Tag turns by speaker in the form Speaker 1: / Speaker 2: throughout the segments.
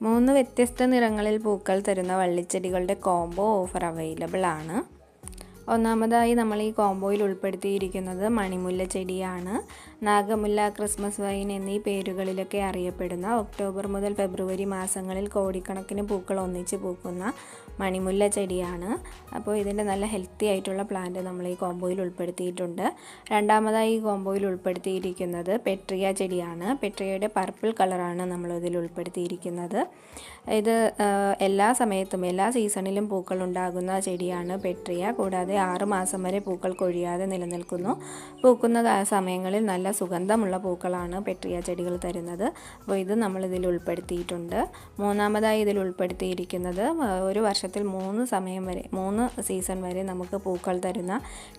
Speaker 1: 3 വ്യത്യസ്ത നിറങ്ങളിൽ പൂക്കൾ തരുന്ന വള്ളിച്ചെടികളുടെ കോംബോ ഓഫർ അവൈലബിൾ ആണ്. ഒന്നാമതായി നമ്മൾ ഈ കോംബോയിൽ ഉൾപ്പെടുത്തിയിരിക്കുന്നത് മണിമുല്ല ചെടിയാണ്. നാഗമുല്ല, ക്രിസ്മസ് വൈൻ എന്നീ പേരുകളിലൊക്കെ അറിയപ്പെടുന്ന ഒക്ടോബർ മുതൽ ഫെബ്രുവരി മാസങ്ങളിൽ കോടിക്കണക്കിന് പൂക്കൾ ഒന്നിച്ച് പൂക്കുന്ന മണിമുല്ല ചെടിയാണ്. അപ്പോൾ ഇതിൻ്റെ നല്ല ഹെൽത്തി ആയിട്ടുള്ള പ്ലാന്റ് നമ്മൾ ഈ കോംബോയിൽ ഉൾപ്പെടുത്തിയിട്ടുണ്ട്. രണ്ടാമതായി ഈ കോംബോയിൽ ഉൾപ്പെടുത്തിയിരിക്കുന്നത് പെട്രിയ ചെടിയാണ്. പെട്രിയയുടെ പർപ്പിൾ കളറാണ് നമ്മളിതിൽ ഉൾപ്പെടുത്തിയിരിക്കുന്നത്. ഇത് എല്ലാ സമയത്തും എല്ലാ സീസണിലും പൂക്കൾ ഉണ്ടാകുന്ന ചെടിയാണ് പെട്രിയ. കൂടാതെ 6 മാസം വരെ പൂക്കൾ കൊഴിയാതെ നിലനിൽക്കുന്നു. പൂക്കുന്ന സമയങ്ങളിൽ നല്ല സുഗന്ധമുള്ള പൂക്കളാണ് പെട്രിയ ചെടികൾ തരുന്നത്. അപ്പോൾ ഇത് നമ്മളിതിൽ ഉൾപ്പെടുത്തിയിട്ടുണ്ട്. മൂന്നാമതായി ഇതിൽ ഉൾപ്പെടുത്തിയിരിക്കുന്നത് ഒരു വർഷത്തിൽ 3 സീസൺ വരെ നമുക്ക് പൂക്കൾ തരുന്ന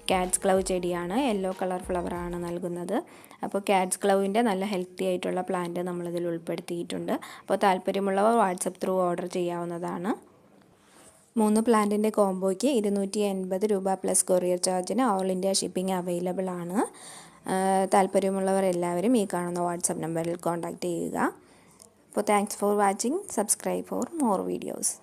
Speaker 1: കാറ്റ്സ് ക്ലൗ ചെടിയാണ്. യെല്ലോ കളർ ഫ്ലവറാണ് നൽകുന്നത്. അപ്പോൾ കാറ്റ്സ് ക്ലൗവിൻ്റെ നല്ല ഹെൽത്തി ആയിട്ടുള്ള പ്ലാന്റ് നമ്മളിതിൽ ഉൾപ്പെടുത്തിയിട്ടുണ്ട്. അപ്പോൾ താല്പര്യമുള്ളവർ വാട്സപ്പ് ത്രൂ ഓർഡർ ചെയ്യാവുന്നതാണ്. 3 പ്ലാന്റിൻ്റെ കോംബോയ്ക്ക് 280 രൂപ പ്ലസ് കൊറിയർ ചാർജിന് ഓൾ ഇന്ത്യ ഷിപ്പിംഗ് അവൈലബിൾ ആണ്. താല്പര്യമുള്ളവർ എല്ലാവരും ഈ കാണുന്ന വാട്സപ്പ് നമ്പറിൽ കോൺടാക്റ്റ് ചെയ്യുക. അപ്പോൾ thanks for watching. Subscribe for more videos.